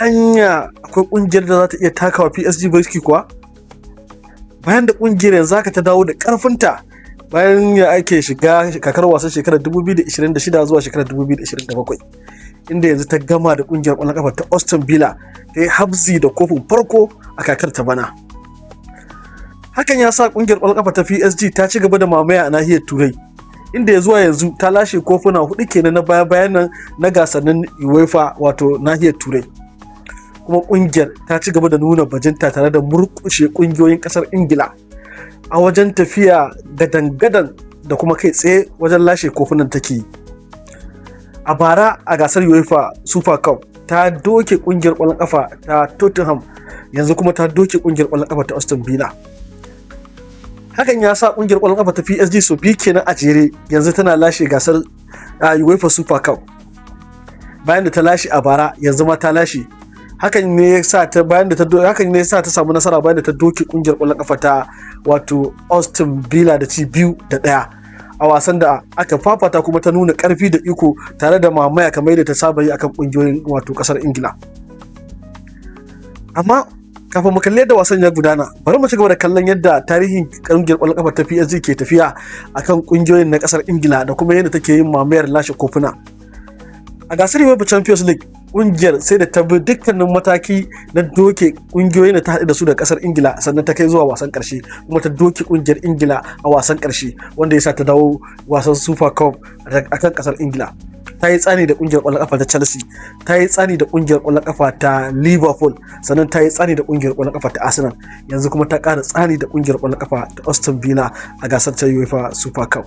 anya akwai kungiyar da za ta iya takawa PSG birki kuwa? Bayan da kungiyar yanzu haka ta dawo da karfinta bayan ya ake shiga kakar wasan shekarar 2026 zuwa shekarar 2027, inda yanzu ta gama da kungiyar ƙwallon kafa ta Aston Villa ta yi habzi da kofin farko a kakar ta bana. Hakan ya sa kungiyar ƙwallon kafa ta PSG ta ci gaba da mamaya a nahiyar Turai, inda ya zuwa yanzu ta lashe kofuna 4 kenan na baya-bayan nan na gasannin UEFA wato nahiyar Turai. Kuma kungiyar ta ci gaba da nuna bajinta tare da murƙushe kungiyoyin ƙasar Ingila a wajen tafiya gadan-gadan da kuma kai tsaye wajen lashe kofunan take. A bara a gasar UEFA Super Cup ta doke kungiyar ƙwallon kafa ta Tottenham, yanzu kuma ta doke kungiyar ƙwallon kafa ta Aston Villa. Hakan ya sa kungiyar ƙwallon kafa ta PSG so biyu kenan a jere yanzu tana lashe gasar UEFA Super Cup. Bayan da ta lashe a bara, yanzu ma ta lashe. Hakan ne ya sa ta samu nasara bayan da ta doke kungiyar ƙwallon kafa ta wato Aston Villa da ci 2-1 a wasan da aka fafata, kuma ta nuna ƙarfi da iko tare da mamaya kamar yadda ta saba yi akan kungiyoyin wato ƙasar Ingila. Amma kafin mu kalli yadda wasan ya gudana, bari mu ci gaba da kallon yadda tarihin kungiyar ƙwallon kafa ta PSG ke tafiya akan kungiyoyin na ƙasar Ingila da kuma yadda take yin mamayar lashe kofuna. A gasar UEFA Champions League, kungiyar sai da ta bi dukkanin mataki na doke kungiyoyin da ta haɗu da su da ƙasar Ingila, sannan ta kai zuwa wasan ƙarshe, kuma ta doke kungiyar Ingila a wasan ƙarshe, wanda ya sa ta dawo wasan Super Cup a kan ƙasar Ingila. Ta yi tsani da kungiyar ƙwallon ƙafa ta Chelsea, ta yi tsani da kungiyar ƙwallon ƙafa ta Liverpool, sannan ta yi tsani da kungiyar ƙwallon ƙafa ta Arsenal, yanzu kuma ta ƙara tsani da kungiyar ƙwallon ƙafa ta Aston Villa a gasar ta UEFA Super Cup.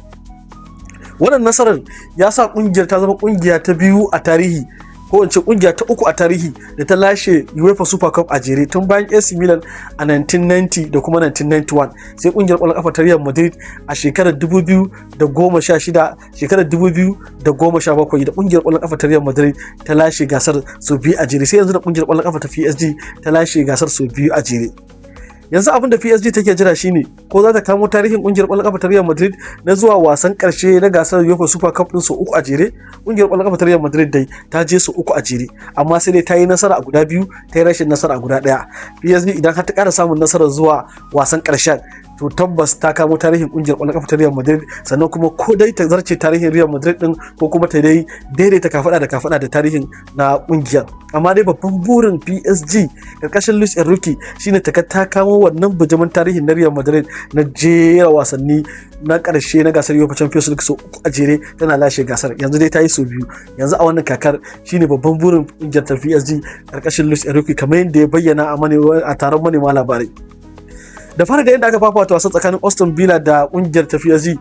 Wannan nasarar ya sa kungiyar ta zama kungiya ta biyu a tarihi, ko in ce kungiya ta uku a tarihi da ta lashe UEFA Super Cup a jere tun bayan AC Milan a 1990 da kuma 1991, sai kungiyar ƙwallon kafa ta Real Madrid a shekarar 2016, shekarar 2017 da kungiyar ƙwallon kafa ta Real Madrid ta lashe gasar sau biyu a jere, sai yanzu da kungiyar ƙwallon kafa ta PSG ta lashe gasar sau biyu a jere. Yanzu abin da PSG take jira shine ko za ta kamo tarihin kungiyar ƙwallon kafa ta Real Madrid na zuwa wasan ƙarshe na gasar UEFA Super Cup din sau 3 a jere. Kungiyar ƙwallon kafa ta Real Madrid dai ta je sau 3 a jere, amma sai dai ta yi nasara a guda 2, ta yi rashin nasara a guda 1. PSG idan har ta ƙara samun nasarar zuwa wasan ƙarshen, to tabbas ta kamo tarihin kungiyar ƙwallon kafa ta Real Madrid, sannan kuma ko dai ta zarce tarihin Real Madrid din ko kuma ta dai daidaita kafada da tarihin na kungiyar. Amma dai babban burin PSG karkashin Luis Enrique shine ta kamo wannan bijimin tarihin na Real Madrid na jera wasanni na ƙarshe na gasar UEFA Champions League sau 3 a jere tana lashe gasar. Yanzu dai ta yi sau 2. Yanzu a wannan kakar shine babban burin kungiyar ta PSG karkashin Luis Enrique, kamar yadda ya bayyana a taron manema labarai. Da fara da yadda aka fafata wasan tsakanin Aston Villa da kungiyar ta PSG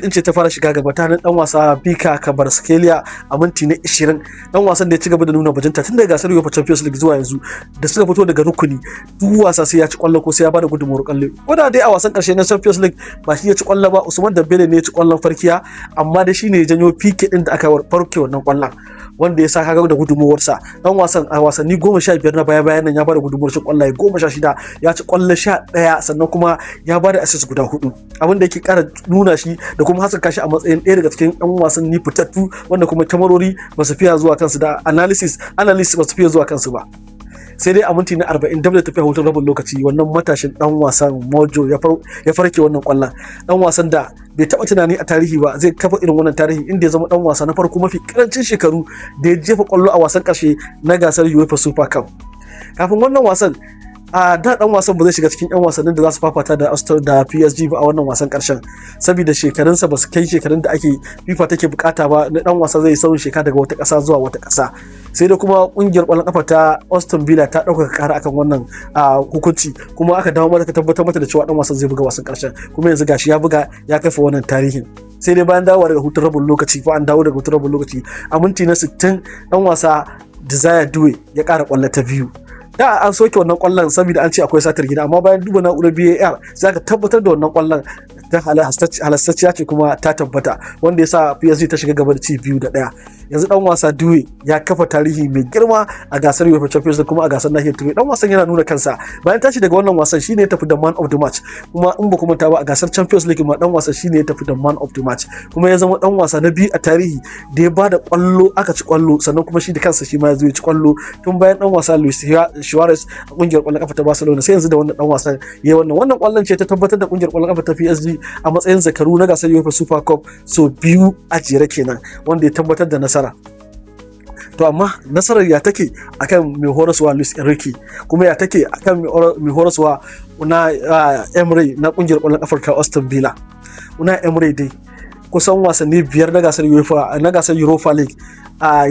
din ce ta fara shiga gaba ta hannun dan wasa Bika Kvaratskhelia a minti na 20, dan wasan da ya ci gaba da nuna bajinta tun daga gasar UEFA Champions League zuwa yanzu da suka fito daga rukuni, duk wasa sai ya ci kwallo ko sai ya bada gudunmawar kwallo. Ko da dai a wasan karshe na Champions League ba shi ya ci kwallo ba, Usman Dembele ne ya ci kwallon farkiya, amma dai shine ya janyo PK din da aka farke wannan kwallon, wanda ya sa kaga da gudunmawarsa. Dan wasan a wasanni 15 na baya-bayan nan ya bada gudunmawar cin kwallaye 16, ya ci kwallo 11, sannan kuma ya bada assist guda 4, abin da yake kara nuna shi da kuma haskaka shi a matsayin ɗaya daga cikin ɗan wasanni fitattu wanda kuma kyamarori ba su fiya zuwa kansu da analysis ba su fiya zuwa kansu ba. Sai dai a minti na 40 da tafiya hutun rabin lokaci, wannan matashin dan wasan Mojo ya farke wannan kwallon, dan wasan da bai taba tunani a tarihi ba zai kafa irin wannan tarihi, inda ya zama dan wasa na farko mafi karancin shekaru da ya jefa kwallo a wasan karshe na gasar UEFA Super Cup. Kafin wannan wasan a da dan wasan ba zai shiga cikin yan wasannin da za su fafata da PSG ba a wannan wasan karshen, saboda shekarunsa ba su kai shekarun da ake FIFA take bukata ba na dan wasa zai sauyin shekara daga wata kasa zuwa wata kasa. Sai da kuma kungiyar ƙwallon kafa ta Aston Villa ta ɗaukaka ƙara akan wannan hukunci, kuma aka dawo mata ka tabbatar mata da cewa dan wasan zai buga wasan karshen, kuma yanzu gashi ya buga ya kafa wannan tarihin. Sai dai bayan dawowa daga hutun rabin lokaci, an dawo daga hutun rabin lokaci a minti na 60, dan wasa Desire Doué ya ƙara ƙwallo ta biyu. Da an soke wannan kwallon saboda an ce akwai satar gida, amma bayan duba na'urar VAR za ka tabbatar da wannan kwallon ta halastacciya ce kuma ta tabbata, wanda ya sa PSG ta shiga gaba da ci 2-1. Yanzu dan wasa Doué ya kafa tarihi mai girma a gasar UEFA Champions League kuma a gasar nahiyar Turai. Dan wasan yana nuna kansa bayan tashi daga wannan wasan shine ya tafi da man of the match, kuma in ba kuma ta ba a gasar Champions League ma dan wasan shine ya tafi da man of the match, kuma ya zama dan wasa na biyu a tarihi da ya bada kwallo aka ci kwallo, sannan kuma shi da kansa shi ma ya zo ya ci kwallo tun bayan dan wasa Luis Suarez a kungiyar kwallon kafa ta Barcelona. Sai yanzu da wannan dan wasan yayi wannan kwallon ce ta tabbatar da kungiyar kwallon kafa ta PSG a matsayin zakaru na gasar UEFA Super Cup so 2 a jere kenan, wanda ya tabbatar da nasara. To amma nasarar ya take akan mai horaswa Luis Enrique, kuma ya take akan mai horaswa Unai Emery na kungiyar kwallon kafar ta Aston Villa. Unai Emery dai kusan wasanni 5 na gasar Europa League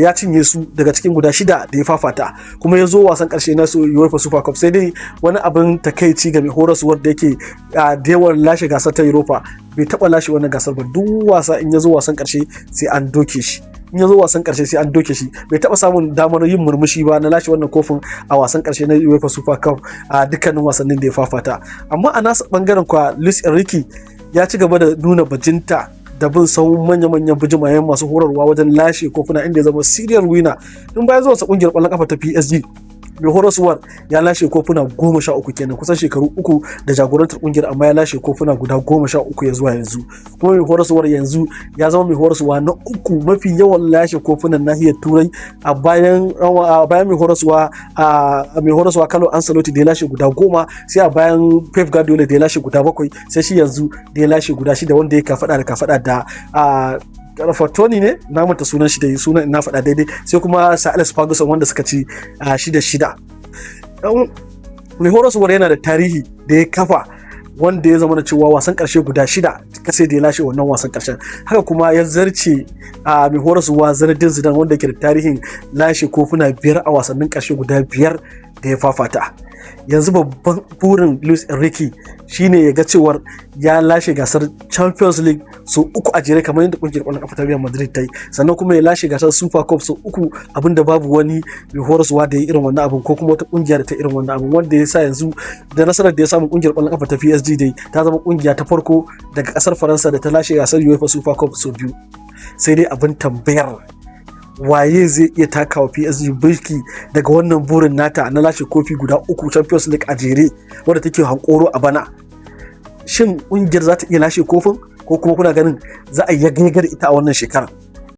ya cinye su daga cikin guda 6 da ya fafata, kuma ya zo wasan karshe na UEFA Super Cup. Sai dai wani abin takaici ga mai horaswar da yake da yawan lashe gasar ta Europa, bai taba lashe wannan gasar ba. Duk wasa in ya zo wasan karshe sai an doke shi, bai taba samun damar yin murmushi ba na lashe wannan kofin a wasan karshe na UEFA Super Cup a dukkanin wasannin da ya fafata. Amma a nasa bangaren kwa Luis Enrique ya ci gaba da nuna bajinta da bin sahun manya-manyan bijimayen masu horarwa wajen lashe kofuna, inda ya zama serial winner tun bayan zuwa kungiyar kwallon kafa ta PSG. Mai horaswar ya lashe kofuna 13 kenan, kusan shekaru 3 da jagorantar kungiyar, amma ya lashe kofuna guda 13 ya zuwa yanzu. Kuma mai horaswar yanzu ya zama mai horaswa na 3 mafi yawan lashe kofunan nahiyar Turai a bayan mai horaswa Carlo Ancelotti da ya lashe guda 10, sai a bayan Pep Guardiola da ya lashe guda 7, sai shi yanzu da ya lashe guda 6, wanda ya kafada da Trapattoni ne na manta sunan shi da sunan na faɗa daidai, sai kuma Sir Alex Ferguson wanda suka ci 6-6. Mai horaswar yana da tarihi da ya kafa, wanda ya zama da cewa wasan karshe guda 6 sai da ya lashe wannan wasan karshen. Haka kuma ya zarce mai horaswa Zinédine Zidane, wanda ke da tarihin lashe kofuna 5 a wasannin karshe guda 5 da ya fafata. Yanzu babban burin Luis Enrique shine ya ga cewar ya lashe gasar Champions League so 3 a jere kamar yadda kungiyar kwallon kafa ta Real Madrid ta yi, sannan kuma ya lashe gasar Super Cup so 3, abinda babu wani mai horaswa da ya irin wannan abin, ko kuma wata kungiya da ta irin wannan abin, wanda ya sa yanzu da nasarar da ya samu kungiyar kwallon kafa ta PSG dai ta zama kungiya ta farko daga kasar Faransa da ta lashe gasar UEFA Super Cup so 2. Sai dai abin tambayar, waye zai iya takawa PSG birki daga wannan burin nata na lashe kofi guda 3 Champions League a jere wanda take hankoro a bana? Shin kungiyar za ta iya lashe kofin, ko kuma kuna ganin za a yi gaggar ita a wannan shekara?